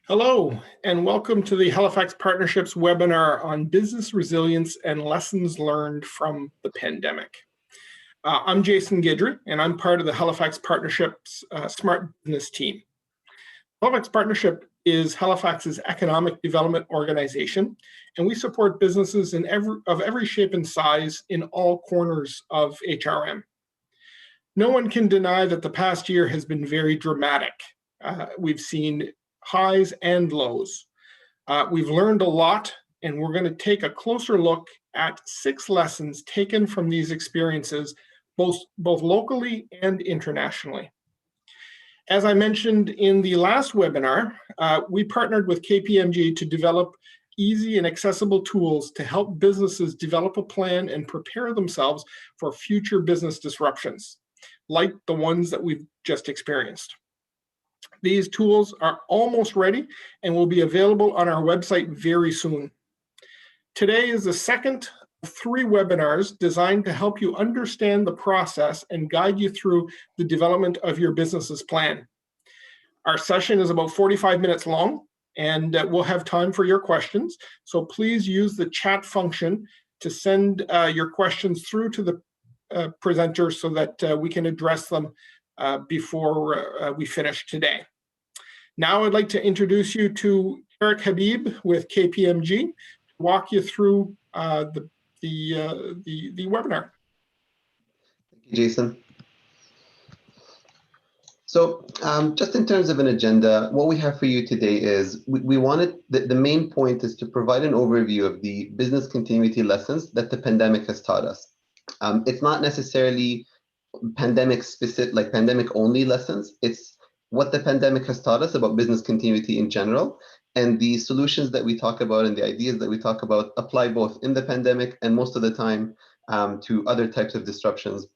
Hello, and welcome to the Halifax Partnerships webinar on business resilience and lessons learned from the pandemic. I'm Jason Guidry, and I'm part of the Halifax Partnerships Smart Business team. Halifax Partnership is Halifax's economic development organization, and we support businesses of every shape and size in all corners of HRM. No one can deny that the past year has been very dramatic. We've seen highs and lows. We've learned a lot, and we're going to take a closer look at 6 lessons taken from these experiences, both locally and internationally. As I mentioned in the last webinar, we partnered with KPMG to develop easy and accessible tools to help businesses develop a plan and prepare themselves for future business disruptions, like the ones that we've just experienced. These tools are almost ready and will be available on our website very soon. Today is the second of 3 webinars designed to help you understand the process and guide you through the development of your business's plan. Our session is about 45 minutes long, and we'll have time for your questions. So please use the chat function to send your questions through to the presenters so that we can address them before we finish today. Now I'd like to introduce you to Eric Habib with KPMG to walk you through the webinar. Thank you, Jason. So just in terms of an agenda, what we have for you today is we wanted, the main point is to provide an overview of the business continuity lessons that the pandemic has taught us. It's not necessarily pandemic specific, like pandemic only lessons. It's what the pandemic has taught us about business continuity in general, and the solutions that we talk about and the ideas that we talk about apply both in the pandemic and most of the time to other types of disruptions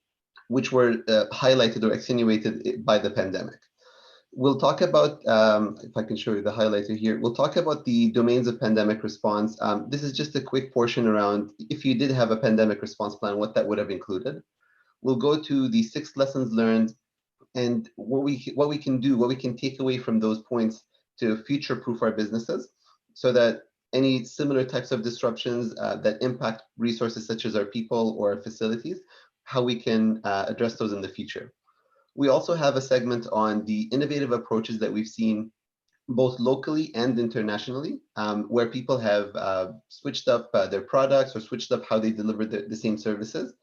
which were highlighted or accentuated by the pandemic. We'll talk about, if I can show you the highlighter here, we'll talk about the domains of pandemic response. This is just a quick portion around if you did have a pandemic response plan, what that would have included. We'll go to the 6 lessons learned and what we can take away from those points to future-proof our businesses so that any similar types of disruptions that impact resources such as our people or our facilities, how we can address those in the future. We also have a segment on the innovative approaches that we've seen both locally and internationally, where people have switched up their products or switched up how they deliver the same services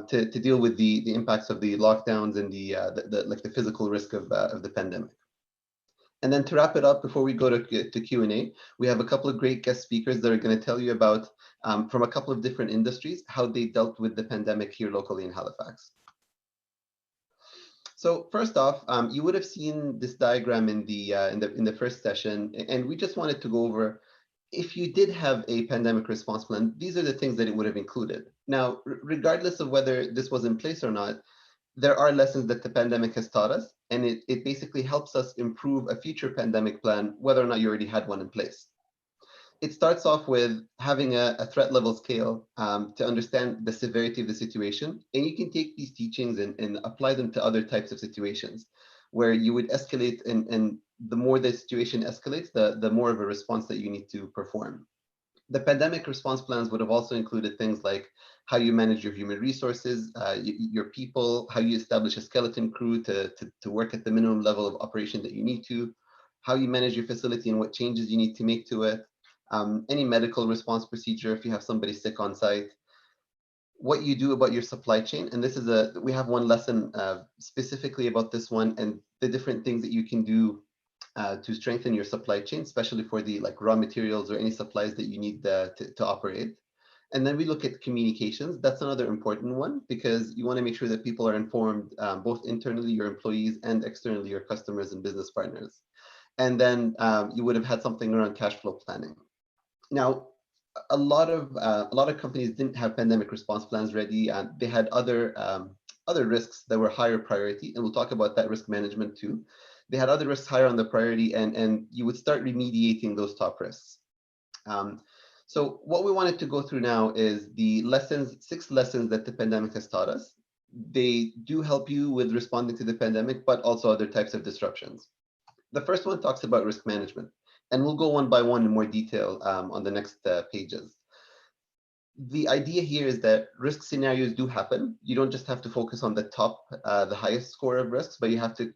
to deal with the impacts of the lockdowns and the physical risk of the pandemic. And then to wrap it up, before we go to Q&A, we have a couple of great guest speakers that are going to tell you about, from a couple of different industries, how they dealt with the pandemic here locally in Halifax. So first off, you would have seen this diagram in the first session, and we just wanted to go over, if you did have a pandemic response plan, these are the things that it would have included. Now, regardless of whether this was in place or not, there are lessons that the pandemic has taught us, and it basically helps us improve a future pandemic plan, whether or not you already had one in place. It starts off with having a threat level scale to understand the severity of the situation, and you can take these teachings and apply them to other types of situations where you would escalate, and the more the situation escalates, the more of a response that you need to perform. The pandemic response plans would have also included things like how you manage your human resources, your people, how you establish a skeleton crew to work at the minimum level of operation that you need to, how you manage your facility and what changes you need to make to it, any medical response procedure if you have somebody sick on site, what you do about your supply chain. And this is we have one lesson specifically about this one and the different things that you can do to strengthen your supply chain, especially for the raw materials or any supplies that you need to operate. And then we look at communications. That's another important one because you want to make sure that people are informed, both internally, your employees, and externally, your customers and business partners. And then you would have had something around cash flow planning. Now, a lot of companies didn't have pandemic response plans ready. They had other risks that were higher priority, and we'll talk about that risk management too. They had other risks higher on the priority, and you would start remediating those top risks. So what we wanted to go through now is the 6 lessons that the pandemic has taught us. They do help you with responding to the pandemic, but also other types of disruptions. The first one talks about risk management. And we'll go one by one in more detail on the next pages. The idea here is that risk scenarios do happen. You don't just have to focus on the top, the highest score of risks, but you have to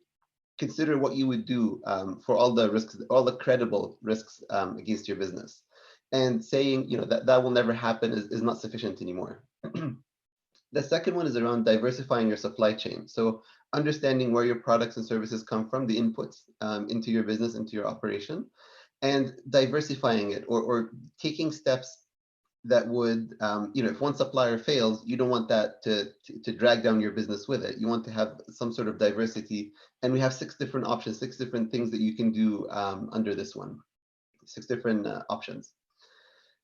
consider what you would do for all the risks, all the credible risks against your business. And saying, that will never happen is not sufficient anymore. The second one is around diversifying your supply chain. So understanding where your products and services come from, the inputs into your business, into your operation, and diversifying it or taking steps that would, if one supplier fails, you don't want that to drag down your business with it. You want to have some sort of diversity. And we have 6 different options, 6 different things that you can do under this one, 6 different options.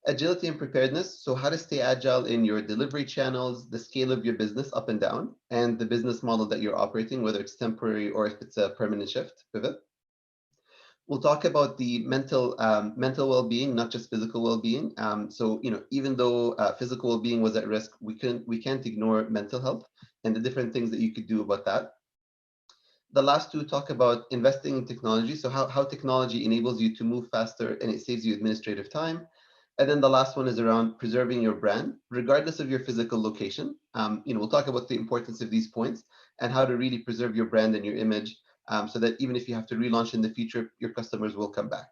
Agility and preparedness. So how to stay agile in your delivery channels, the scale of your business up and down, and the business model that you're operating, whether it's temporary or if it's a permanent shift, pivot. We'll talk about the mental well-being, not just physical well-being. So even though physical well-being was at risk, we can't ignore mental health and the different things that you could do about that. The last 2 talk about investing in technology. So how technology enables you to move faster and it saves you administrative time. And then the last one is around preserving your brand, regardless of your physical location. We'll talk about the importance of these points and how to really preserve your brand and your image so that even if you have to relaunch in the future, your customers will come back.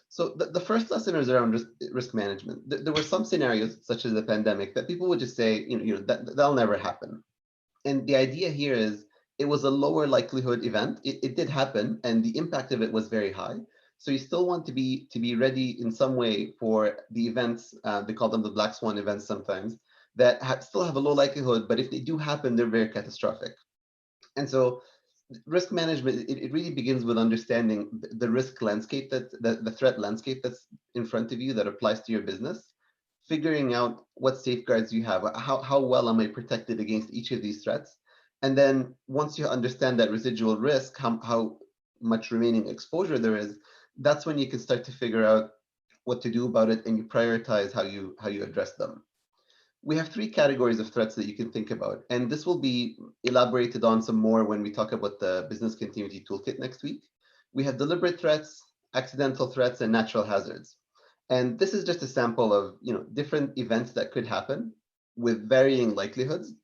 So the first lesson is around risk management. There were some scenarios, such as the pandemic, that people would just say, that'll never happen. And the idea here is it was a lower likelihood event. It did happen, and the impact of it was very high. So you still want to be ready in some way for the events. They call them the black swan events sometimes, that still have a low likelihood, but if they do happen, they're very catastrophic. And so risk management, it really begins with understanding the risk landscape, the threat landscape that's in front of you that applies to your business, figuring out what safeguards you have, how well am I protected against each of these threats. And then once you understand that residual risk, how much remaining exposure there is, that's when you can start to figure out what to do about it, and you prioritize how you address them. We have 3 categories of threats that you can think about, and this will be elaborated on some more when we talk about the business continuity toolkit next week. We have deliberate threats, accidental threats, and natural hazards. And this is just a sample of different events that could happen with varying likelihoods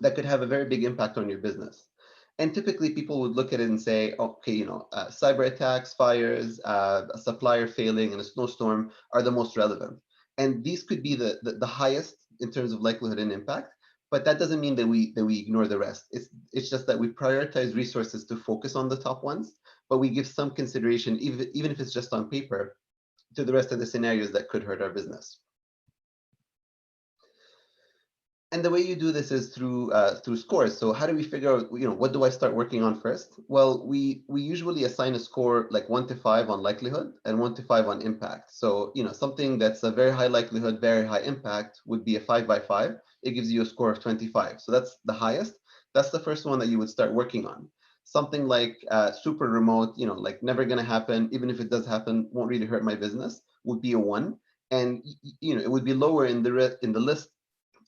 that could have a very big impact on your business. And typically people would look at it and say, okay, cyber attacks, fires, a supplier failing, and a snowstorm are the most relevant. And these could be the highest in terms of likelihood and impact, but that doesn't mean that we ignore the rest. It's just that we prioritize resources to focus on the top ones, but we give some consideration, even if it's just on paper, to the rest of the scenarios that could hurt our business. And the way you do this is through scores. So how do we figure out, what do I start working on first? Well, we usually assign a score like 1 to 5 on likelihood and 1 to 5 on impact. So, something that's a very high likelihood, very high impact would be a 5 by 5. It gives you a score of 25. So that's the highest. That's the first one that you would start working on. Something like super remote, like never going to happen, even if it does happen, won't really hurt my business, would be a 1. And, it would be lower in the list,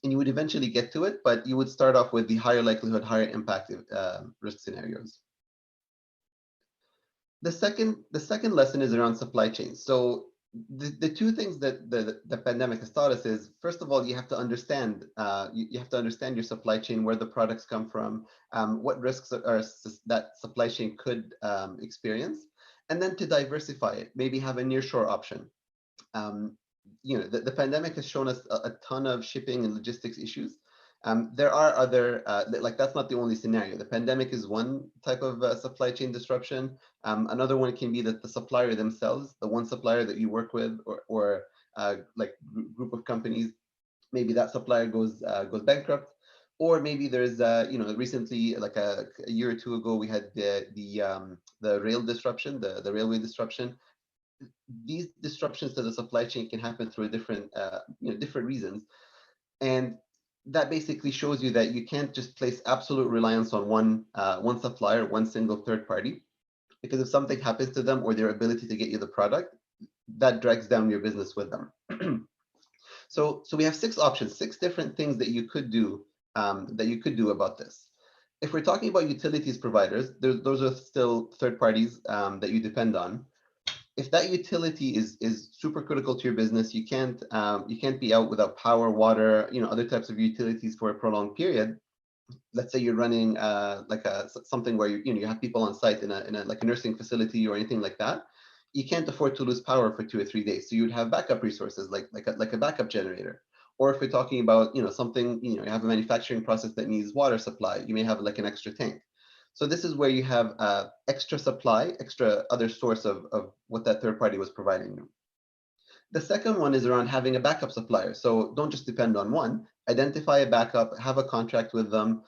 and you would eventually get to it, but you would start off with the higher likelihood, higher impact risk scenarios. The second lesson is around supply chains. So the 2 things that the pandemic has taught us is, first of all, you have to understand your supply chain, where the products come from, what risks that supply chain could experience, and then to diversify it, maybe have a nearshore option. The pandemic has shown us a ton of shipping and logistics issues. There are other, that's not the only scenario. The pandemic is one type of supply chain disruption. Another one can be that the supplier themselves, the one supplier that you work with, or group of companies, maybe that supplier goes bankrupt. Or maybe there's, recently, like a year or 2 ago, we had the rail disruption, the railway disruption. These disruptions to the supply chain can happen through different reasons, and that basically shows you that you can't just place absolute reliance on one supplier, one single third party, because if something happens to them or their ability to get you the product, that drags down your business with them. So we have 6 options, 6 different things that you could do about this. If we're talking about utilities providers, those are still third parties that you depend on. If that utility is super critical to your business, you can't be out without power, water, other types of utilities for a prolonged period. Let's say you're running something where you have people on site in a like a nursing facility or anything like that. You can't afford to lose power for 2 or 3 days, so you'd have backup resources like a backup generator. Or if we're talking about something, you have a manufacturing process that needs water supply, you may have like an extra tank. So this is where you have extra supply, extra other source of what that third party was providing you. The second one is around having a backup supplier. So don't just depend on one. Identify a backup, have a contract with them.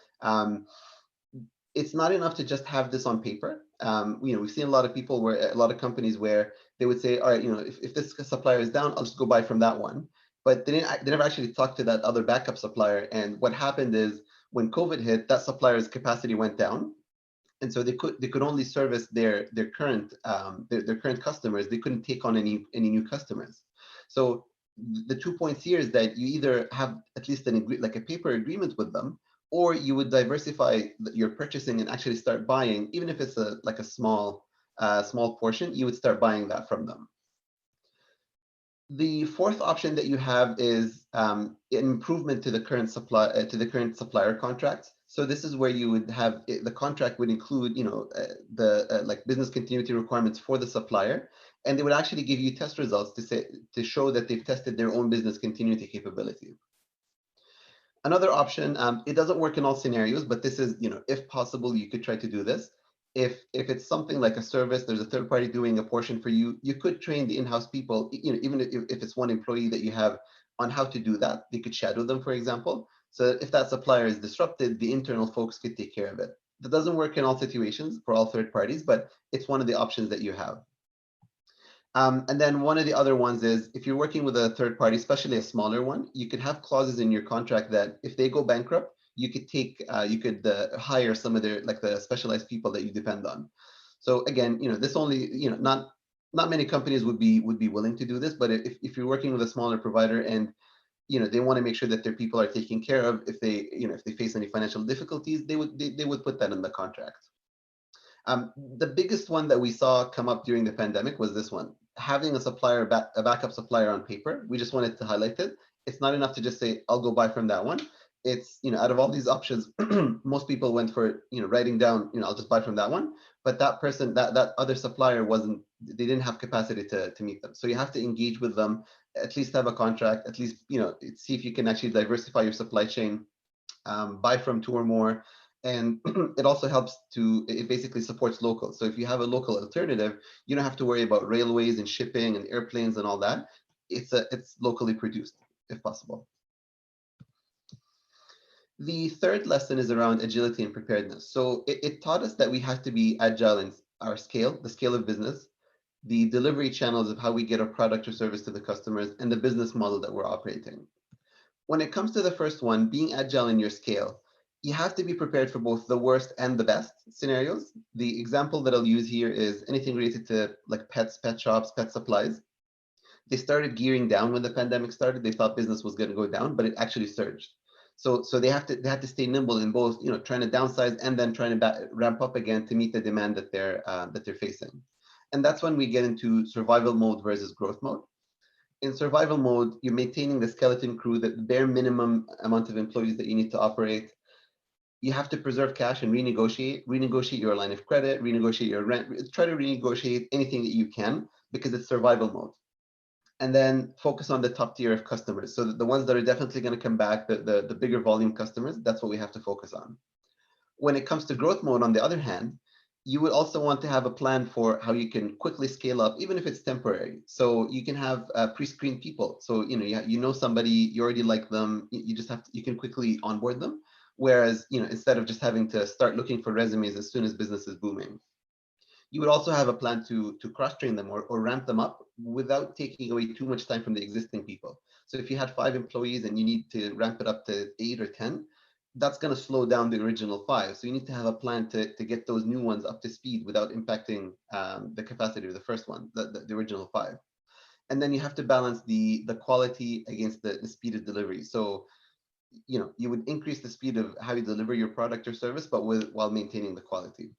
It's not enough to just have this on paper. We've seen a lot of companies where they would say, all right, if this supplier is down, I'll just go buy from that one. But they never actually talked to that other backup supplier. And what happened is when COVID hit, that supplier's capacity went down. And so they could only service their current customers. They couldn't take on any new customers. So the 2 points here is that you either have at least like a paper agreement with them, or you would diversify your purchasing and actually start buying, even if it's like a small portion, you would start buying that from them. The fourth option that you have is an improvement to the current supplier contracts. So this is where you would have the contract would include, like business continuity requirements for the supplier, and they would actually give you test results to show that they've tested their own business continuity capability. Another option, it doesn't work in all scenarios, but this is, if possible, you could try to do this. If it's something like a service, there's a third party doing a portion for you, you could train the in-house people, even if it's one employee that you have, on how to do that. They could shadow them, for example. So if that supplier is disrupted, the internal folks could take care of it. That doesn't work in all situations for all third parties, but it's one of the options that you have. And then one of the other ones is if you're working with a third party, especially a smaller one, you could have clauses in your contract that if they go bankrupt, you could hire some of the specialized people that you depend on. So again, this only, not many companies would be willing to do this, but if you're working with a smaller provider and they want to make sure that their people are taken care of, if they face any financial difficulties, they would put that in the contract. The biggest one that we saw come up during the pandemic was this one, having a backup supplier on paper. We just wanted to highlight it. It's not enough to just say, I'll go buy from that one. It's, out of all these options, most people went for, writing down, I'll just buy from that one. But that person, that other supplier they didn't have capacity to meet them. So you have to engage with them, at least have a contract, at least, see if you can actually diversify your supply chain, buy from two or more. And it also helps it basically supports local. So if you have a local alternative, you don't have to worry about railways and shipping and airplanes and all that. It's locally produced, if possible. The third lesson is around agility and preparedness. So it taught us that we have to be agile in our scale, the scale of business, the delivery channels of how we get our product or service to the customers, and the business model that we're operating. When it comes to the first one, being agile in your scale, you have to be prepared for both the worst and the best scenarios. The example that I'll use here is anything related to like pets, pet shops, pet supplies. They started gearing down when the pandemic started. They thought business was going to go down, but it actually surged. So they had to stay nimble in both, trying to downsize and then trying to ramp up again to meet the demand that they're facing. And that's when we get into survival mode versus growth mode. In survival mode, you're maintaining the skeleton crew, the bare minimum amount of employees that you need to operate. You have to preserve cash and renegotiate your line of credit, renegotiate your rent, try to renegotiate anything that you can because it's survival mode. And then focus on the top tier of customers. So the ones that are definitely going to come back, the bigger volume customers, that's what we have to focus on. When it comes to growth mode, on the other hand, you would also want to have a plan for how you can quickly scale up, even if it's temporary. So you can have pre-screened people. So somebody, you already like them, you can quickly onboard them. Whereas instead of just having to start looking for resumes as soon as business is booming, you would also have a plan to cross-train them or ramp them up without taking away too much time from the existing people. So if you had 5 employees and you need to ramp it up to 8 or 10, that's going to slow down the original 5. So you need to have a plan to get those new ones up to speed without impacting the capacity of the first one, the original 5. And then you have to balance the quality against the speed of delivery. So you would increase the speed of how you deliver your product or service, but while maintaining the quality.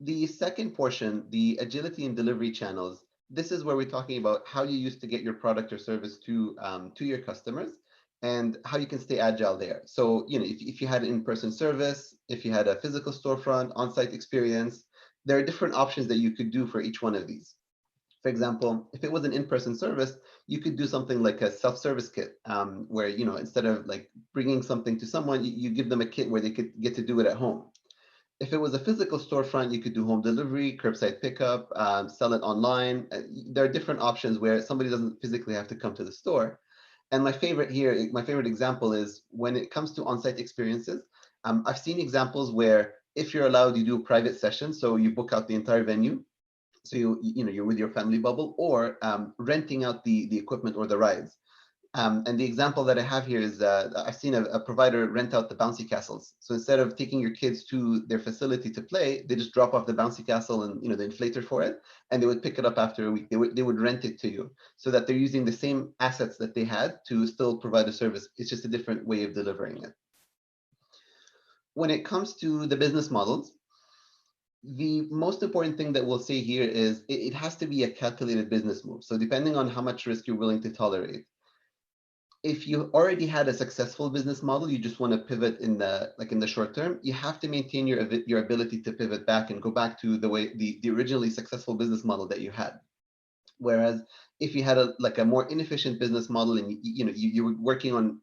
The second portion, the agility and delivery channels, this is where we're talking about how you used to get your product or service to your customers and how you can stay agile there. So, if you had an in-person service, if you had a physical storefront, on-site experience, there are different options that you could do for each one of these. For example, if it was an in-person service, you could do something like a self-service kit, where, instead of like bringing something to someone, you give them a kit where they could get to do it at home. If it was a physical storefront, you could do home delivery, curbside pickup, sell it online. There are different options where somebody doesn't physically have to come to the store. And my favorite example is when it comes to on-site experiences. I've seen examples where if you're allowed, you do a private session. So you book out the entire venue. So you're with your family bubble, or renting out the equipment or the rides. And the example that I have here is I've seen a provider rent out the bouncy castles. So instead of taking your kids to their facility to play, they just drop off the bouncy castle and the inflator for it, and they would pick it up after a week. They would rent it to you, so that they're using the same assets that they had to still provide a service. It's just a different way of delivering it. When it comes to the business models, the most important thing that we'll say here is it has to be a calculated business move. So depending on how much risk you're willing to tolerate. If you already had a successful business model, you just want to pivot in the short term, you have to maintain your ability to pivot back and go back to the originally successful business model that you had. Whereas if you had a more inefficient business model and you were working on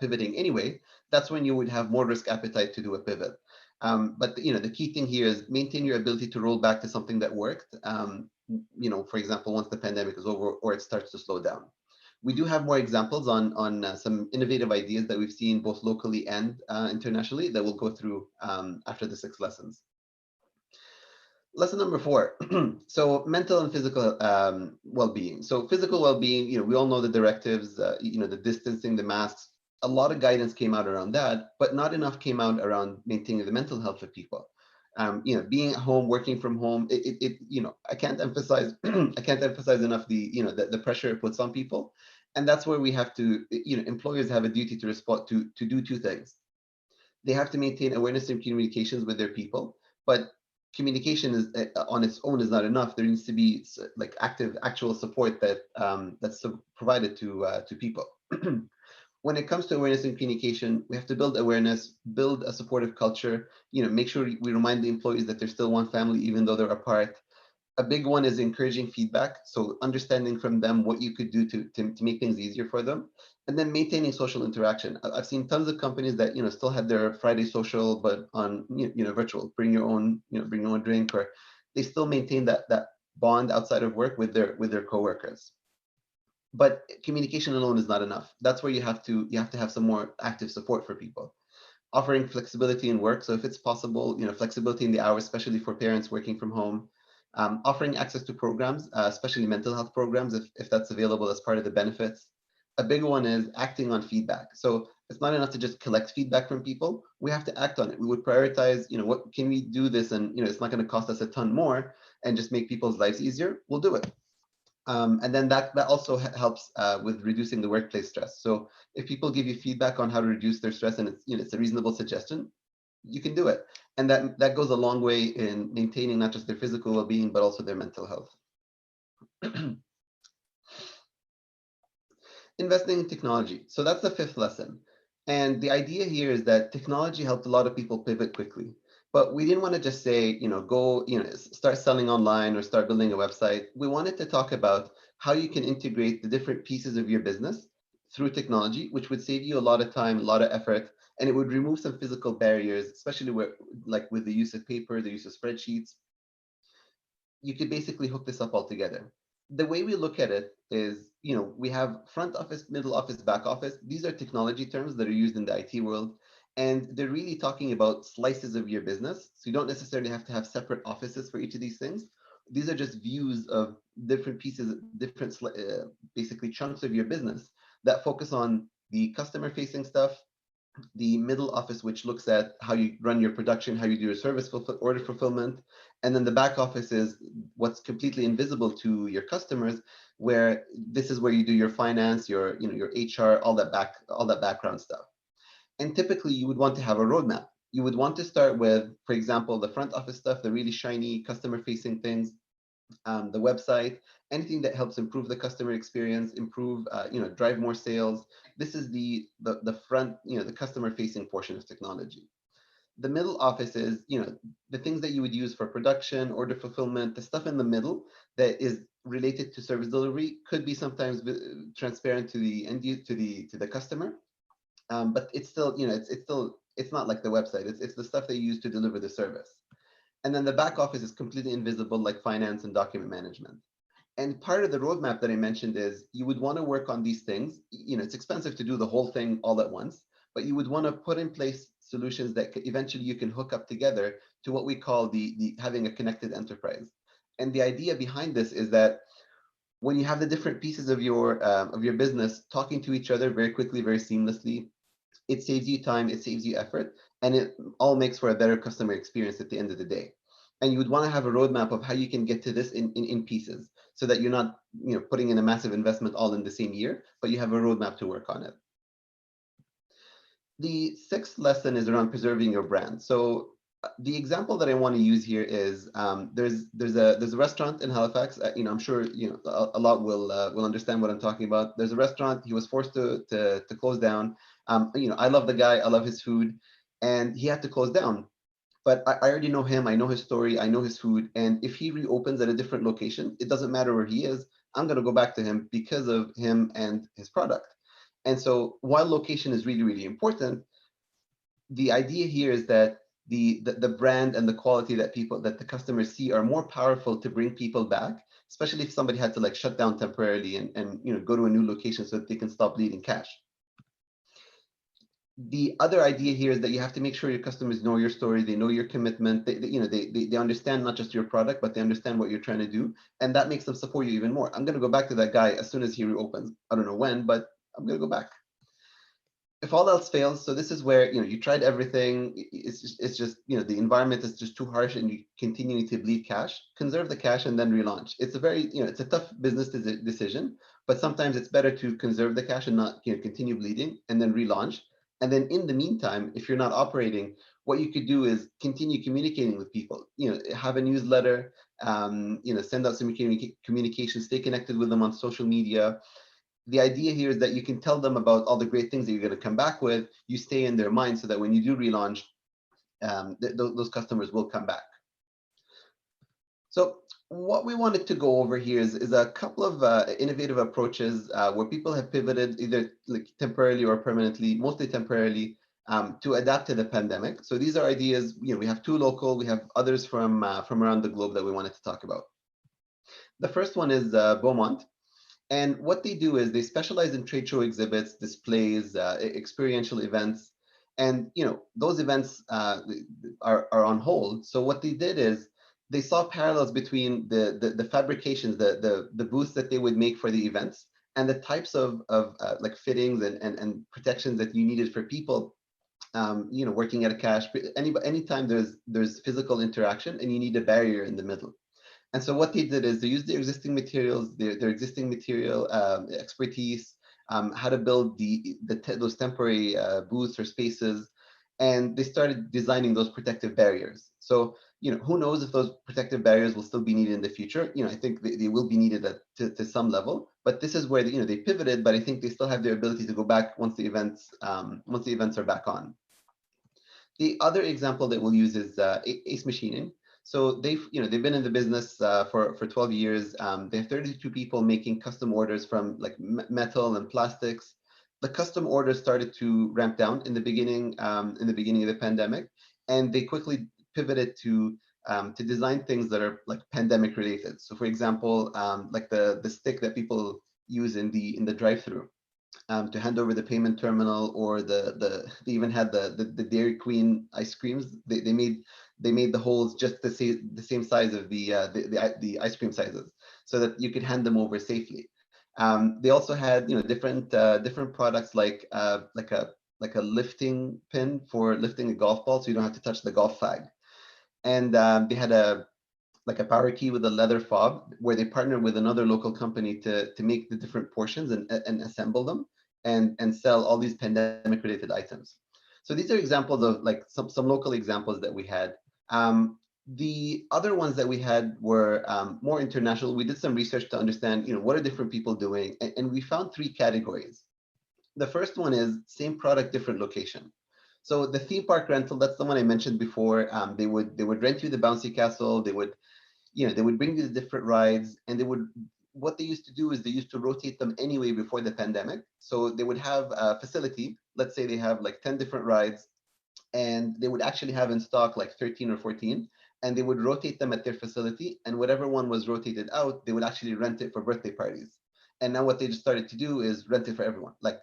pivoting anyway, that's when you would have more risk appetite to do a pivot. But the key thing here is maintain your ability to roll back to something that worked. For example, once the pandemic is over or it starts to slow down. We do have more examples on some innovative ideas that we've seen both locally and internationally that we'll go through after the 6 lessons. Lesson number 4. So mental and physical well-being. So physical well-being, we all know the directives, the distancing, the masks. A lot of guidance came out around that, but not enough came out around maintaining the mental health of people. Being at home, working from home, I can't emphasize enough the pressure it puts on people. And that's where we have to, employers have a duty to respond to do 2 things. They have to maintain awareness and communications with their people, but communication is on its own is not enough. There needs to be like actual support that's provided to people. When it comes to awareness and communication, we have to build awareness, build a supportive culture, make sure we remind the employees that they're still one family, even though they're apart. A big one is encouraging feedback. So understanding from them what you could do to make things easier for them. And then maintaining social interaction. I've seen tons of companies that, still have their Friday social, but on, virtual, bring your own drink, or they still maintain that bond outside of work with their coworkers. But communication alone is not enough. That's where you have to have some more active support for people. Offering flexibility in work. So if it's possible, flexibility in the hours, especially for parents working from home. Offering access to programs, especially mental health programs, if that's available as part of the benefits. A big one is acting on feedback. So it's not enough to just collect feedback from people. We have to act on it. We would prioritize, what can we do this, and it's not going to cost us a ton more and just make people's lives easier. We'll do it. And then that also helps with reducing the workplace stress. So if people give you feedback on how to reduce their stress, and it's a reasonable suggestion, you can do it. And that goes a long way in maintaining not just their physical well-being, but also their mental health. Investing in technology. So that's the 5th lesson. And the idea here is that technology helped a lot of people pivot quickly. But we didn't want to just say, go, start selling online or start building a website. We wanted to talk about how you can integrate the different pieces of your business through technology, which would save you a lot of time, a lot of effort, and it would remove some physical barriers, especially with the use of paper, the use of spreadsheets. You could basically hook this up all together. The way we look at it is, we have front office, middle office, back office. These are technology terms that are used in the IT world. And they're really talking about slices of your business. So you don't necessarily have to have separate offices for each of these things. These are just views of different pieces, basically chunks of your business that focus on the customer facing stuff, the middle office, which looks at how you run your production, how you do your service order fulfillment, and then the back office is what's completely invisible to your customers, where this is where you do your finance, your your HR, all that background stuff. And typically, you would want to have a roadmap. You would want to start with, for example, the front office stuff, the really shiny customer-facing things, the website, anything that helps improve the customer experience, improve, drive more sales. This is the front, the customer-facing portion of technology. The middle office is, the things that you would use for production, order fulfillment, the stuff in the middle that is related to service delivery could be sometimes transparent to the end to the customer, but it's still, it's not like the website. It's the stuff they use to deliver the service. And then the back office is completely invisible, like finance and document management. And part of the roadmap that I mentioned is you would want to work on these things. It's expensive to do the whole thing all at once, but you would want to put in place solutions that eventually you can hook up together to what we call the having a connected enterprise. And the idea behind this is that when you have the different pieces of your business talking to each other very quickly, very seamlessly, it saves you time, it saves you effort, and it all makes for a better customer experience at the end of the day. And you would want to have a roadmap of how you can get to this in pieces, so that you're not putting in a massive investment all in the same year, but you have a roadmap to work on it. The sixth lesson is around preserving your brand. So the example that I want to use here is there's a restaurant in Halifax. I'm sure a lot will understand what I'm talking about. There's a restaurant. He was forced to close down. I love the guy. I love his food, and he had to close down. But I already know him. I know his story. I know his food. And if he reopens at a different location, it doesn't matter where he is. I'm going to go back to him because of him and his product. And so while location is really, really important, the idea here is that the brand and the quality that the customers see are more powerful to bring people back, especially if somebody had to like shut down temporarily and go to a new location so that they can stop bleeding cash. The other idea here is that you have to make sure your customers know your story, they know your commitment, they understand not just your product, but they understand what you're trying to do, and that makes them support you even more. I'm going to go back to that guy as soon as he reopens. I don't know when, but I'm going to go back. If all else fails, so this is where you tried everything, it's just the environment is just too harsh and you continue to bleed cash, conserve the cash and then relaunch. It's a very it's a tough business decision, but sometimes it's better to conserve the cash and not continue bleeding and then relaunch. And then in the meantime, if you're not operating, what you could do is continue communicating with people, have a newsletter, send out some communication, stay connected with them on social media. The idea here is that you can tell them about all the great things that you're going to come back with. You stay in their mind so that when you do relaunch, those customers will come back. So what we wanted to go over here is a couple of innovative approaches where people have pivoted either like temporarily or permanently, mostly temporarily, to adapt to the pandemic. So these are ideas, we have two local, we have others from around the globe that we wanted to talk about. The first one is Beaumont. And what they do is they specialize in trade show exhibits, displays, experiential events, and those events are on hold. So what they did is they saw parallels between the fabrications, the booths that they would make for the events, and the types of like fittings and protections that you needed for people, working at a cash. Anytime there's physical interaction and you need a barrier in the middle. And so what they did is they used their existing materials, their existing material expertise, how to build those temporary booths or spaces, and they started designing those protective barriers. So who knows if those protective barriers will still be needed in the future? I think they will be needed to some level. But this is where they pivoted. But I think they still have their ability to go back once the events are back on. The other example that we'll use is Ace Machining. So they've been in the business for 12 years. They have 32 people making custom orders from like metal and plastics. The custom orders started to ramp down in the beginning of the pandemic, and they quickly pivoted to design things that are like pandemic related. So for example, like the stick that people use in the drive-through. To hand over the payment terminal, or they even had the Dairy Queen ice creams. They made the holes just the same size of the ice cream sizes, so that you could hand them over safely. They also had different products like a like a lifting pin for lifting a golf ball, so you don't have to touch the golf flag. And they had a power key with a leather fob where they partnered with another local company to make the different portions and assemble them and sell all these pandemic related items. So these are examples of like some local examples that we had. The other ones that we had were more international. We did some research to understand, what are different people doing, and we found 3 categories. The first one is same product, different location. So the theme park rental, that's the one I mentioned before. They would rent you the bouncy castle. They would bring you the different rides, and what they used to do is they used to rotate them anyway before the pandemic. So they would have a facility. Let's say they have like 10 different rides, and they would actually have in stock like 13 or 14, and they would rotate them at their facility. And whatever one was rotated out, they would actually rent it for birthday parties. And now what they just started to do is rent it for everyone. Like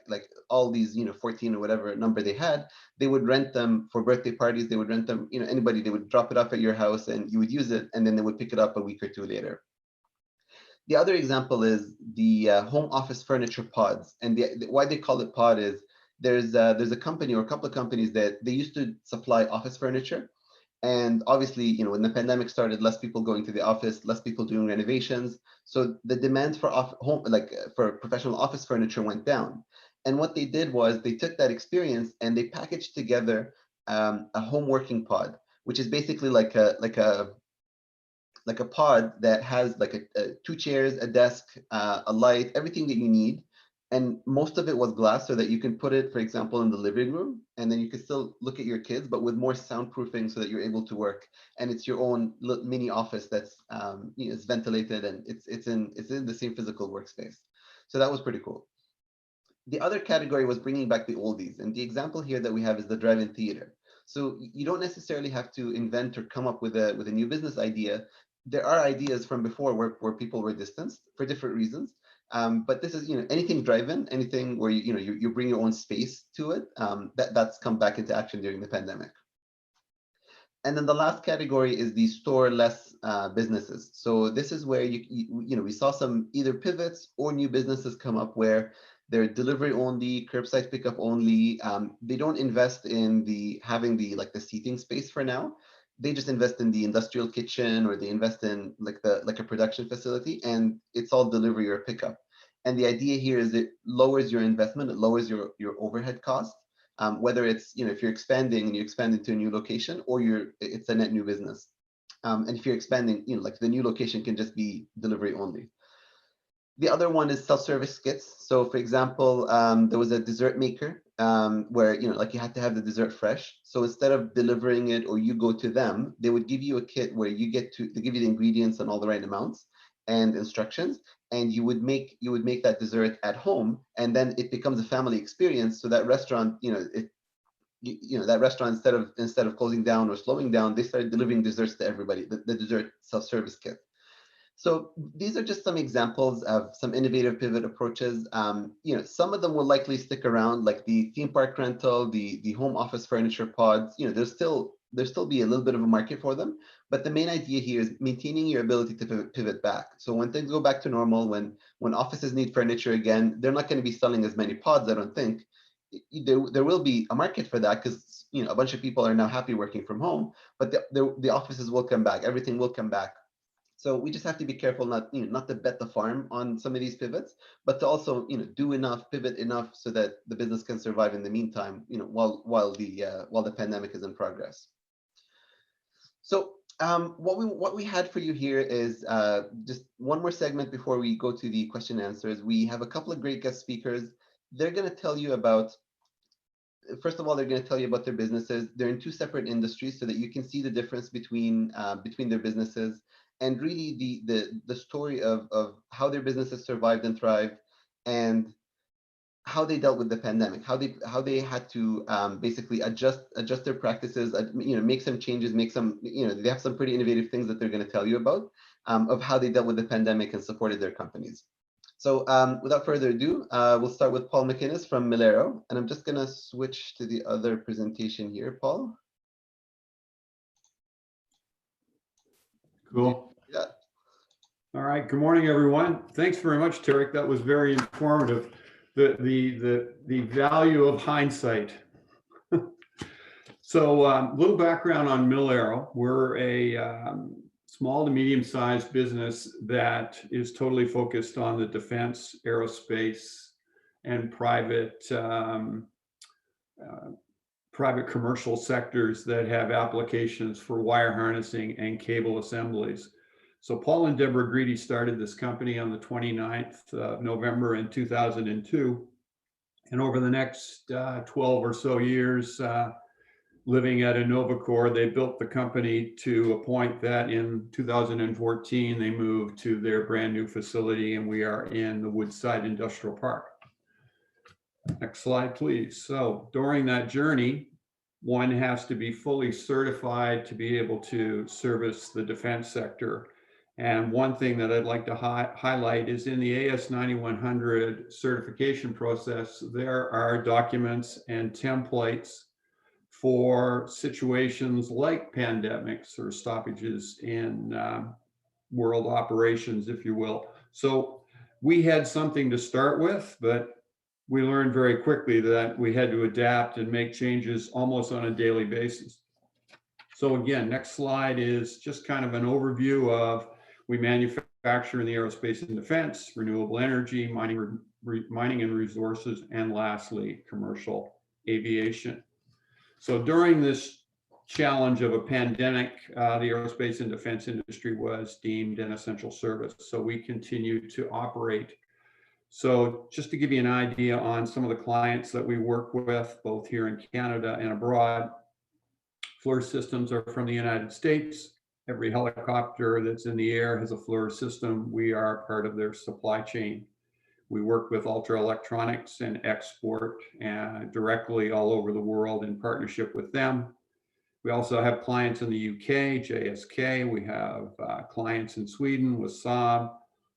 all these, 14 or whatever number they had, they would rent them for birthday parties. They would rent them, anybody, they would drop it off at your house and you would use it, and then they would pick it up a week or 2 later. The other example is the home office furniture pods. And why they call it pod is there's a company or a couple of companies that they used to supply office furniture. And obviously, when the pandemic started, less people going to the office, less people doing renovations. So the demand for for professional office furniture went down. And what they did was they took that experience and they packaged together a home working pod, which is basically like a pod that has like 2 chairs, a desk, a light, everything that you need. And most of it was glass so that you can put it, for example, in the living room, and then you can still look at your kids, but with more soundproofing so that you're able to work. And it's your own mini office that's it's ventilated, and it's in the same physical workspace. So that was pretty cool. The other category was bringing back the oldies, and the example here that we have is the drive-in theater. So you don't necessarily have to invent or come up with a new business idea. There are ideas from before where people were distanced for different reasons. But this is, anything drive-in, anything where you bring your own space to it. That's come back into action during the pandemic. And then the last category is the store-less businesses. So this is where we saw some either pivots or new businesses come up where they're delivery only, curbside pickup only. They don't invest in having the seating space for now. They just invest in the industrial kitchen, or they invest in like a production facility, and it's all delivery or pickup. And the idea here is it lowers your investment, it lowers your overhead cost, whether it's if you're expanding and you expand into a new location, or it's a net new business. And if you're expanding, like the new location can just be delivery only. The other one is self-service kits. So for example, there was a dessert maker where, like you had to have the dessert fresh. So instead of delivering it or you go to them, they would give you a kit where they give you the ingredients and all the right amounts and instructions, and you would make that dessert at home, and then it becomes a family experience. So that restaurant, that restaurant, instead of closing down or slowing down, they started delivering desserts to everybody, the dessert self-service kit. So these are just some examples of some innovative pivot approaches. Some of them will likely stick around, like the theme park rental, the home office furniture pods. There'll still be a little bit of a market for them, but the main idea here is maintaining your ability to pivot back. So when things go back to normal, when offices need furniture again, they're not going to be selling as many pods, I don't think. There will be a market for that because a bunch of people are now happy working from home, but the offices will come back, everything will come back. So we just have to be careful not to bet the farm on some of these pivots, but to also do enough, pivot enough so that the business can survive in the meantime, while the pandemic is in progress. So what we had for you here is just one more segment before we go to the question and answers. We have a couple of great guest speakers. They're going to tell you about. First of all, they're going to tell you about their businesses. They're in 2 separate industries so that you can see the difference between their businesses, and really the story of how their businesses survived and thrived, and how they dealt with the pandemic, how they had to basically adjust their practices, make some changes, they have some pretty innovative things that they're going to tell you about, of how they dealt with the pandemic and supported their companies. So without further ado, we'll start with Paul MacInnes from MilAero, and I'm just going to switch to the other presentation here, Paul. Cool. Yeah. All right. Good morning, everyone. Thanks very much, Tarek. That was very informative. The value of hindsight. So little background on MilAero. We're a small to medium-sized business that is totally focused on the defense, aerospace, and private commercial sectors that have applications for wire harnessing and cable assemblies. So Paul and Deborah Greedy started this company on the 29th of November in 2002. And over the next 12 or so years, living at InnovaCore, they built the company to a point that in 2014, they moved to their brand new facility, and we are in the Woodside Industrial Park. Next slide, please. So during that journey, one has to be fully certified to be able to service the defense sector. And one thing that I'd like to highlight is in the AS9100 certification process, there are documents and templates for situations like pandemics or stoppages in world operations, if you will. So we had something to start with, but we learned very quickly that we had to adapt and make changes almost on a daily basis. So again, next slide is just kind of an overview of, we manufacture in the aerospace and defense, renewable energy, mining and resources, and lastly, commercial aviation. So during this challenge of a pandemic, the aerospace and defense industry was deemed an essential service. So we continued to operate. So just to give you an idea on some of the clients that we work with, both here in Canada and abroad, FLIR systems are from the United States. Every helicopter that's in the air has a FLIR system. We are part of their supply chain. We work with Ultra Electronics and export directly all over the world in partnership with them. We also have clients in the UK, JSK. We have clients in Sweden with Saab.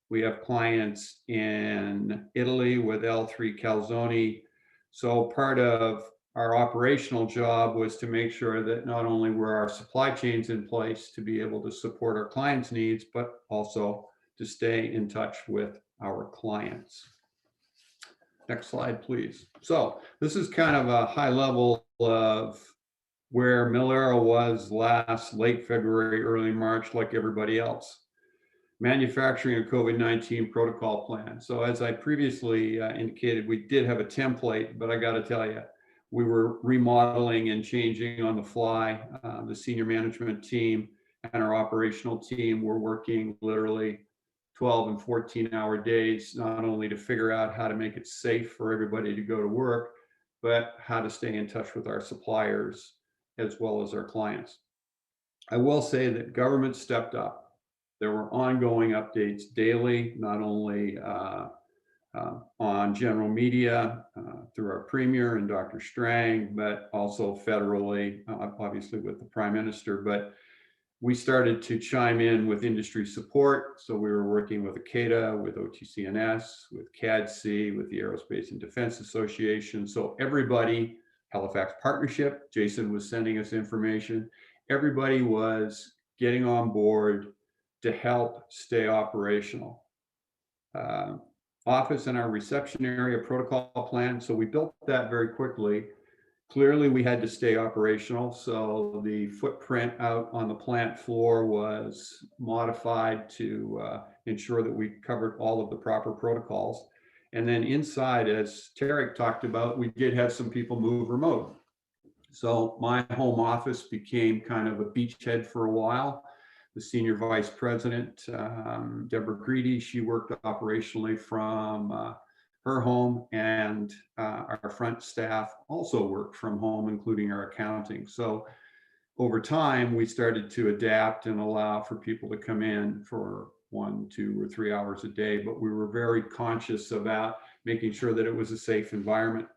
We have clients in Italy with L3 Calzoni. So part of our operational job was to make sure that not only were our supply chains in place to be able to support our clients' needs, but also to stay in touch with our clients. Next slide, please. So this is kind of a high level of where MilAero was late February, early March, like everybody else. Manufacturing a COVID-19 protocol plan. So as I previously indicated, we did have a template, but I got to tell you, we were remodeling and changing on the fly. The senior management team and our operational team were working literally 12 and 14-hour days, not only to figure out how to make it safe for everybody to go to work, but how to stay in touch with our suppliers as well as our clients. I will say that government stepped up. There were ongoing updates daily, not only on general media through our Premier and Dr. Strang, but also federally, obviously with the Prime Minister. But we started to chime in with industry support. So we were working with ACADA, with OTCNS, with CADC, with the Aerospace and Defense Association. So everybody, Halifax Partnership, Jason was sending us information. Everybody was getting on board to help stay operational. Office and our reception area protocol plan. So we built that very quickly. Clearly, we had to stay operational. So the footprint out on the plant floor was modified to ensure that we covered all of the proper protocols. And then inside, as Tarek talked about, we did have some people move remote. So my home office became kind of a beachhead for a while. The senior vice president, Deborah Greedy, she worked operationally from her home, and our front staff also worked from home, including our accounting. So over time, we started to adapt and allow for people to come in for 1, 2, or 3 hours a day, but we were very conscious about making sure that it was a safe environment.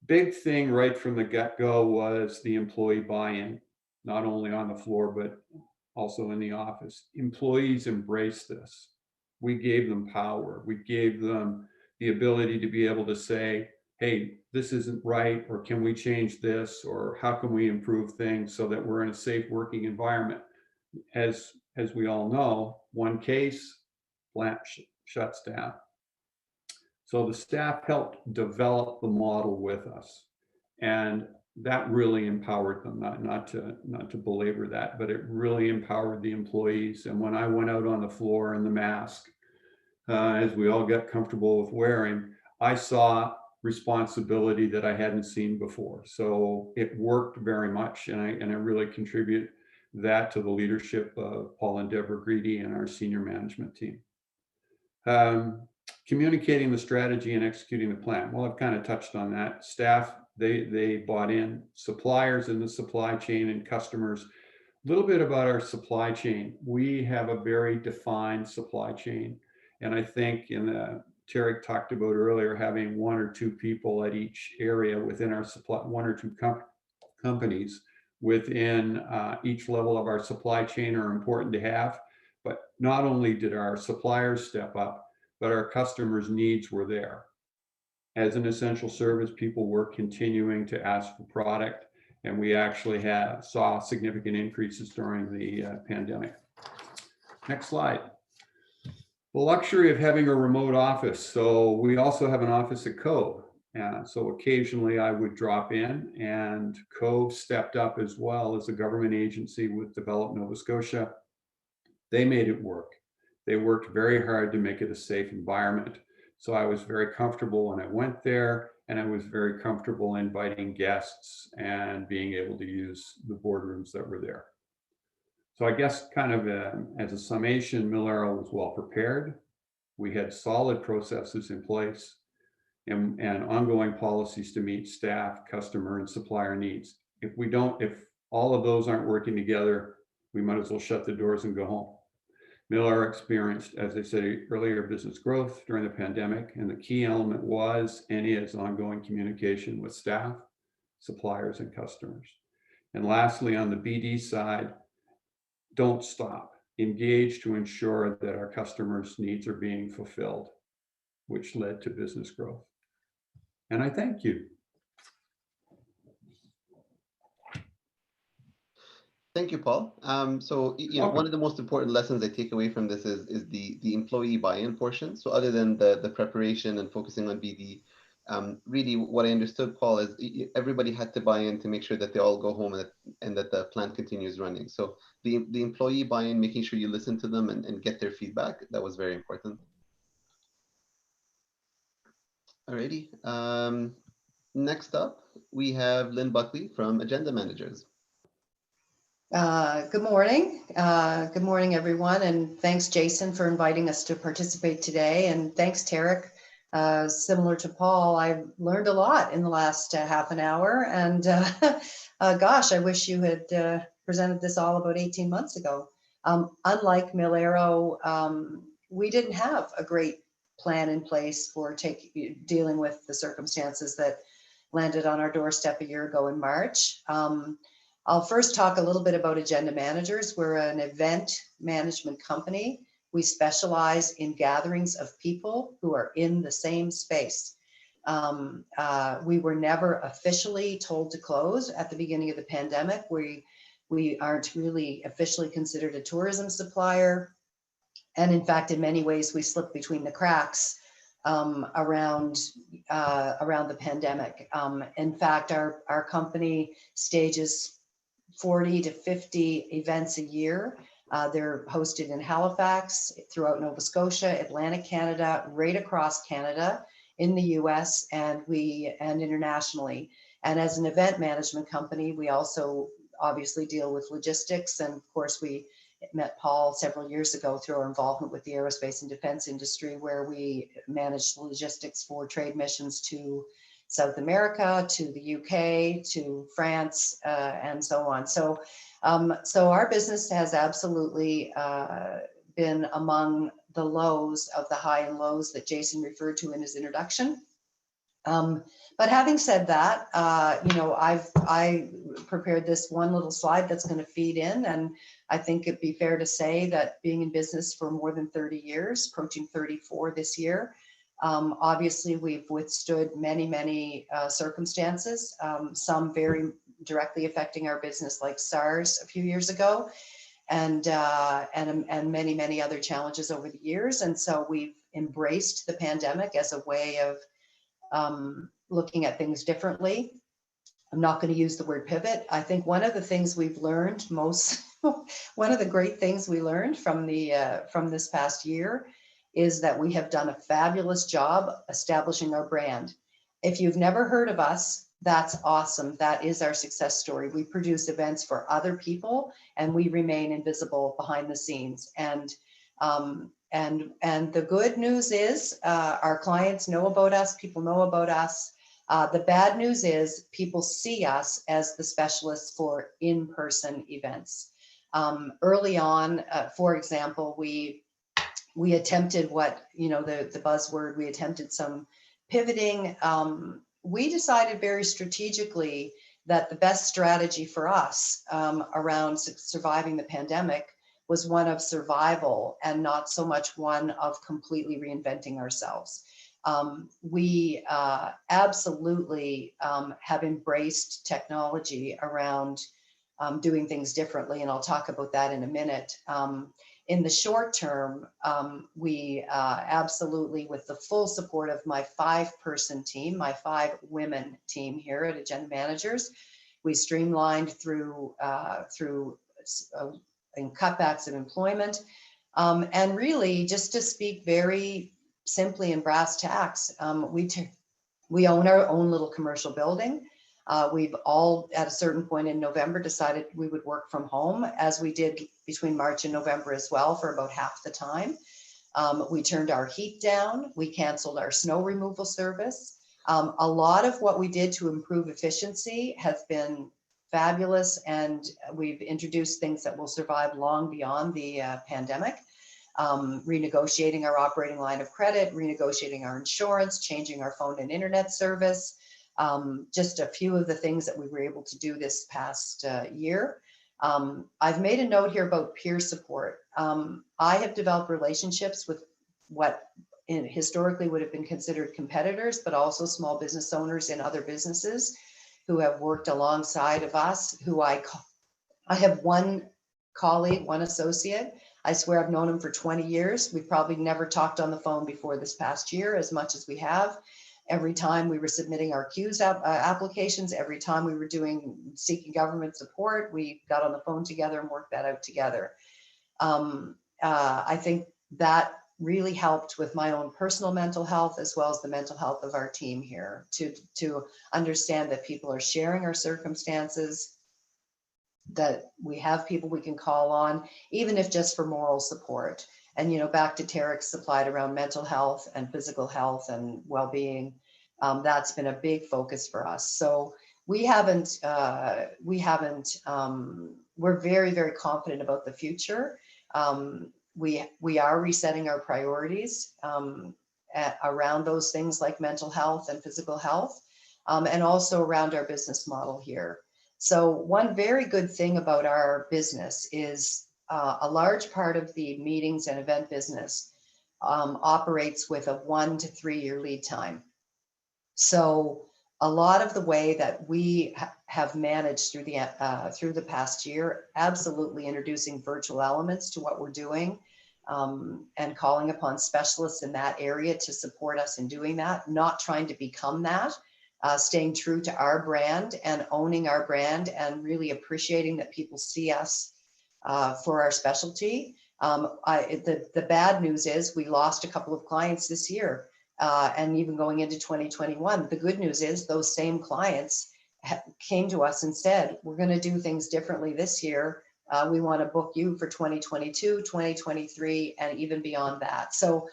Big thing right from the get-go was the employee buy-in, not only on the floor, but also in the office. Employees embraced this. We gave them power. We gave them the ability to be able to say, hey, this isn't right, or can we change this, or how can we improve things so that we're in a safe working environment? As we all know, one case, plant shuts down. So the staff helped develop the model with us. And that really empowered them, not to belabor that, but it really empowered the employees. And when I went out on the floor in the mask, as we all got comfortable with wearing, I saw responsibility that I hadn't seen before. So it worked very much, and I really contribute that to the leadership of Paul and Deborah Greedy and our senior management team. Communicating the strategy and executing the plan. Well, I've kind of touched on that. Staff, they bought in. Suppliers in the supply chain and customers. A little bit about our supply chain. We have a very defined supply chain. And I think Tarek talked about earlier, having one or two people at each area within our supply, one or two companies within each level of our supply chain are important to have. But not only did our suppliers step up, but our customers' needs were there. As an essential service, people were continuing to ask for product, and we actually saw significant increases during the pandemic. Next slide. The luxury of having a remote office. So we also have an office at Cove. So occasionally I would drop in, and Cove stepped up as well as a government agency with Develop Nova Scotia. They made it work. They worked very hard to make it a safe environment. So I was very comfortable when I went there, and I was very comfortable inviting guests and being able to use the boardrooms that were there. So I guess kind of as a summation, MilAero was well prepared. We had solid processes in place and ongoing policies to meet staff, customer, and supplier needs. If all of those aren't working together, we might as well shut the doors and go home. MilAero experienced, as I said earlier, business growth during the pandemic, and the key element was and is ongoing communication with staff, suppliers, and customers. And lastly, on the BD side, don't stop. Engage to ensure that our customers' needs are being fulfilled, which led to business growth. And I thank you. Thank you, Paul. So one of the most important lessons I take away from this is the employee buy-in portion. So other than the preparation and focusing on BD, really what I understood, Paul, is everybody had to buy in to make sure that they all go home and that the plant continues running. So the employee buy-in, making sure you listen to them and get their feedback, that was very important. Alrighty. Next up, we have Lynn Buckley from Agenda Managers. Good morning. Good morning, everyone. And thanks, Jason, for inviting us to participate today. And thanks, Tarek. Similar to Paul, I've learned a lot in the last half an hour. And gosh, I wish you had presented this all about 18 months ago. Unlike MilAero, we didn't have a great plan in place for dealing with the circumstances that landed on our doorstep a year ago in March. I'll first talk a little bit about Agenda Managers. We're an event management company. We specialize in gatherings of people who are in the same space. We were never officially told to close at the beginning of the pandemic. We aren't really officially considered a tourism supplier. And in fact, in many ways, we slipped between the cracks around the pandemic. In fact, our company stages 40 to 50 events a year. They're hosted in Halifax, throughout Nova Scotia, Atlantic Canada, right across Canada, in the US, and internationally. And as an event management company, we also obviously deal with logistics. And of course, we met Paul several years ago through our involvement with the aerospace and defense industry, where we managed logistics for trade missions to South America, to the UK, to France, and so on. So our business has absolutely been among the lows of the high and lows that Jason referred to in his introduction. But having said that, I prepared this one little slide that's going to feed in, and I think it'd be fair to say that being in business for more than 30 years, approaching 34 this year, obviously we've withstood many circumstances, some very directly affecting our business, like SARS a few years ago, and many other challenges over the years. And so we've embraced the pandemic as a way of looking at things differently. I'm not going to use the word pivot. I think one of the things we've learned one of the great things we learned from this past year is that we have done a fabulous job establishing our brand. If you've never heard of us, that's awesome. That is our success story. We produce events for other people, and we remain invisible behind the scenes. And the good news is our clients know about us. People know about us. The bad news is people see us as the specialists for in-person events. Early on, for example, we attempted the buzzword, we attempted some pivoting. We decided very strategically that the best strategy for us around surviving the pandemic was one of survival and not so much one of completely reinventing ourselves. We absolutely have embraced technology around doing things differently, and I'll talk about that in a minute. In the short term, we absolutely, with the full support of my 5-person team, my 5 women team here at Agenda Managers, we streamlined through cutbacks of employment, and really, just to speak very simply in brass tacks, we own our own little commercial building. We've all, at a certain point in November, decided we would work from home, as we did between March and November as well for about half the time. We turned our heat down. We canceled our snow removal service. A lot of what we did to improve efficiency has been fabulous, and we've introduced things that will survive long beyond the pandemic. Renegotiating our operating line of credit, renegotiating our insurance, changing our phone and internet service. Just a few of the things that we were able to do this past year. I've made a note here about peer support. I have developed relationships with what historically would have been considered competitors, but also small business owners in other businesses who have worked alongside of us, I have one colleague, one associate. I swear I've known him for 20 years. We've probably never talked on the phone before this past year as much as we have. Every time we were submitting our Q's applications, every time we were seeking government support, we got on the phone together and worked that out together. I think that really helped with my own personal mental health, as well as the mental health of our team here, to understand that people are sharing our circumstances, that we have people we can call on, even if just for moral support. And, back to Tarek's slide around mental health and physical health and well-being, that's been a big focus for us. So we're very, very confident about the future. We are resetting our priorities around those things like mental health and physical health, and also around our business model here. So one very good thing about our business is a large part of the meetings and event business operates with a 1 to 3 year lead time. So a lot of the way that we have managed through the past year, absolutely introducing virtual elements to what we're doing, and calling upon specialists in that area to support us in doing that, not trying to become that, staying true to our brand and owning our brand, and really appreciating that people see us for our specialty. The bad news is we lost a couple of clients this year, and even going into 2021. The good news is those same clients came to us and said, we're going to do things differently this year. We want to book you for 2022, 2023, and even beyond that. So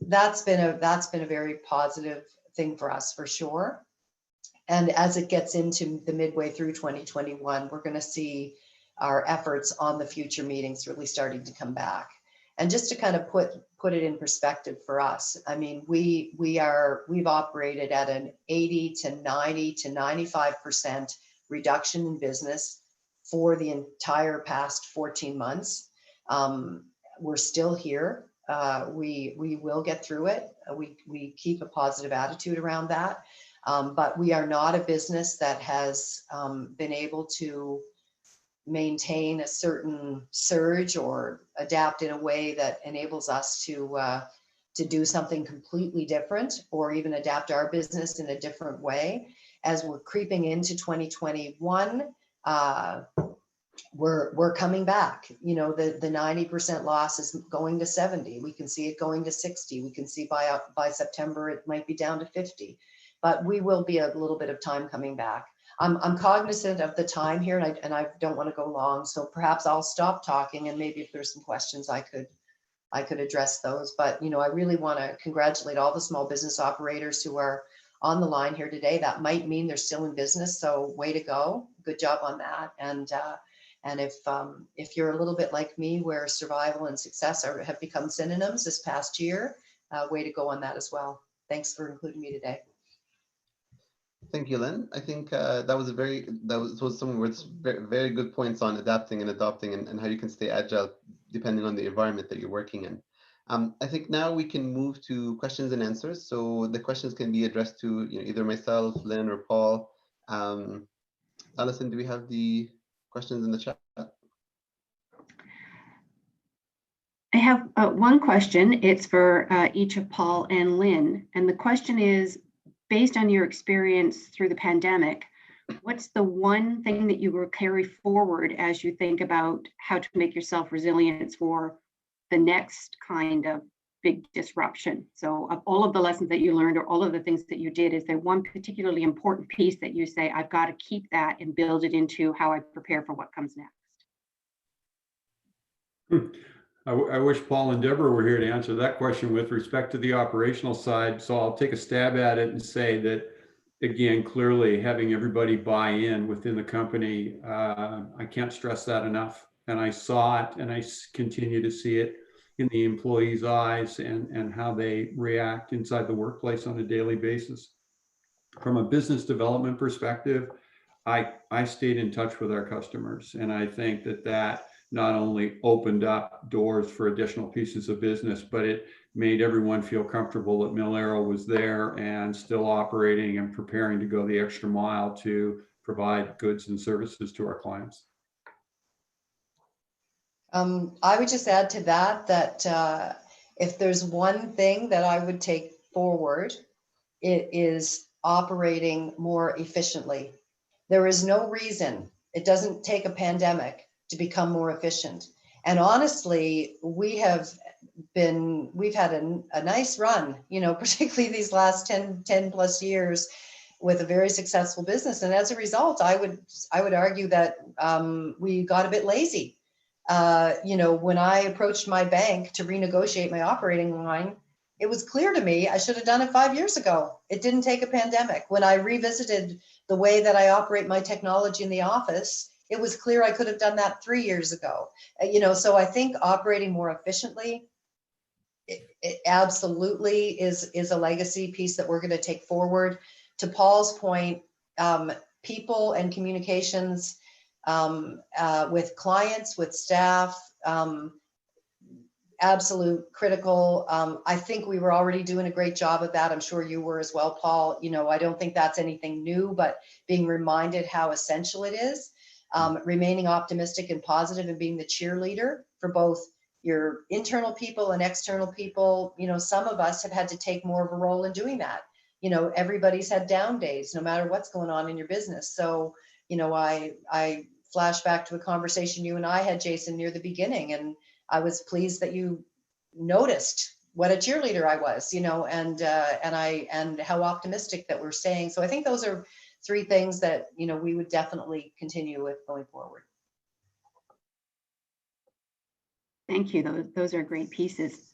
that's been a very positive thing for us, for sure. And as it gets into the midway through 2021, we're going to see our efforts on the future meetings really starting to come back. And just to kind of put it in perspective for us, I mean, we've operated at an 80 to 90 to 95% reduction in business for the entire past 14 months. We're still here. We will get through it. We keep a positive attitude around that. But we are not a business that has been able to maintain a certain surge or adapt in a way that enables us to do something completely different, or even adapt our business in a different way. as we're creeping into 2021, we're coming back. You know, the 90% loss is going to 70. We can see it going to 60. We can see by September it might be down to 50. But we will be a little bit of time coming back. I'm cognizant of the time here, and I don't want to go long, so perhaps I'll stop talking, and maybe if there's some questions I could address those. But you know, I really want to congratulate all the small business operators who are on the line here today. That might mean they're still in business, so way to go, good job on that. And if you're a little bit like me, where survival and success have become synonyms this past year, way to go on that as well. Thanks for including me today. Thank you, Lynn. I think that was some very good points on adapting and adopting, and how you can stay agile depending on the environment that you're working in. I think now we can move to questions and answers. So the questions can be addressed to either myself, Lynn, or Paul. Alison, do we have the questions in the chat? I have one question. It's for each of Paul and Lynn. And the question is, based on your experience through the pandemic, what's the one thing that you will carry forward as you think about how to make yourself resilient for the next kind of big disruption? So of all of the lessons that you learned, or all of the things that you did, is there one particularly important piece that you say, I've got to keep that and build it into how I prepare for what comes next? I wish Paul and Deborah were here to answer that question with respect to the operational side. So I'll take a stab at it and say that, again, clearly having everybody buy in within the company, I can't stress that enough. And I saw it, and I continue to see it in the employees' eyes and how they react inside the workplace on a daily basis. From a business development perspective, I stayed in touch with our customers, and I think that not only opened up doors for additional pieces of business, but it made everyone feel comfortable that MilAero was there and still operating and preparing to go the extra mile to provide goods and services to our clients. I would just add to that if there's one thing that I would take forward, it is operating more efficiently. There is no reason, it doesn't take a pandemic to become more efficient. And honestly, we've had a nice run, particularly these last 10 plus years, with a very successful business. And as a result, I would argue that we got a bit lazy. When I approached my bank to renegotiate my operating line, it was clear to me I should have done it 5 years ago. It didn't take a pandemic. When I revisited the way that I operate my technology in the office, it was clear I could have done that 3 years ago. So I think operating more efficiently, it absolutely is a legacy piece that we're going to take forward. To Paul's point, people and communications with clients, with staff, absolute critical. I think we were already doing a great job of that. I'm sure you were as well, Paul. I don't think that's anything new, but being reminded how essential it is. Remaining optimistic and positive, and being the cheerleader for both your internal people and external people. Some of us have had to take more of a role in doing that. Everybody's had down days, no matter what's going on in your business. So, I flash back to a conversation you and I had, Jason, near the beginning, and I was pleased that you noticed what a cheerleader I was, and how optimistic that we're staying. So I think those are 3 things that, we would definitely continue with going forward. Thank you. Those are great pieces.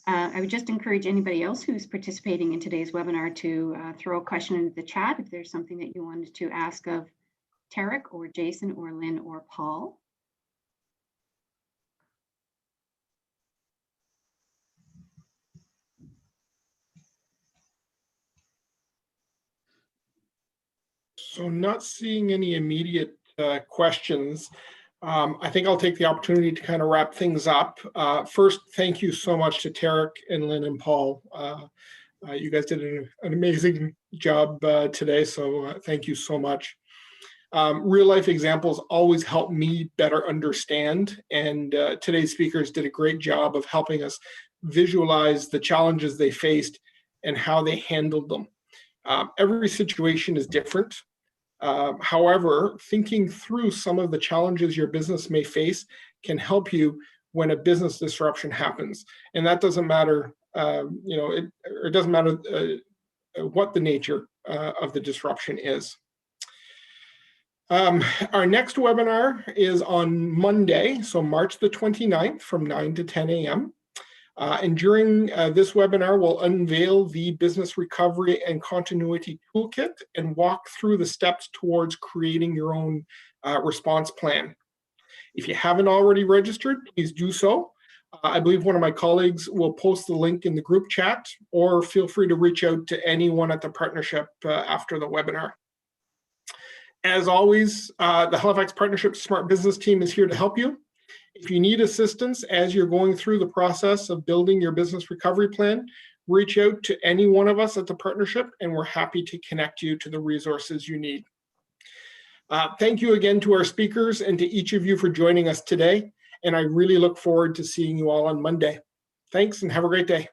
I would just encourage anybody else who's participating in today's webinar to throw a question into the chat if there's something that you wanted to ask of Tarek or Jason or Lynn or Paul. So not seeing any immediate questions. I think I'll take the opportunity to kind of wrap things up. First, thank you so much to Tarek and Lynn and Paul. You guys did an amazing job today, so thank you so much. Real life examples always help me better understand, and today's speakers did a great job of helping us visualize the challenges they faced and how they handled them. Every situation is different. However, thinking through some of the challenges your business may face can help you when a business disruption happens. And that doesn't matter, it doesn't matter what the nature of the disruption is. Our next webinar is on Monday, so March the 29th from 9 to 10 a.m. And during this webinar, we'll unveil the Business Recovery and Continuity Toolkit and walk through the steps towards creating your own response plan. If you haven't already registered, please do so. I believe one of my colleagues will post the link in the group chat, or feel free to reach out to anyone at the partnership after the webinar. As always, the Halifax Partnership Smart Business team is here to help you. If you need assistance as you're going through the process of building your business recovery plan, reach out to any one of us at the partnership, and we're happy to connect you to the resources you need. Thank you again to our speakers and to each of you for joining us today. And I really look forward to seeing you all on Monday. Thanks and have a great day.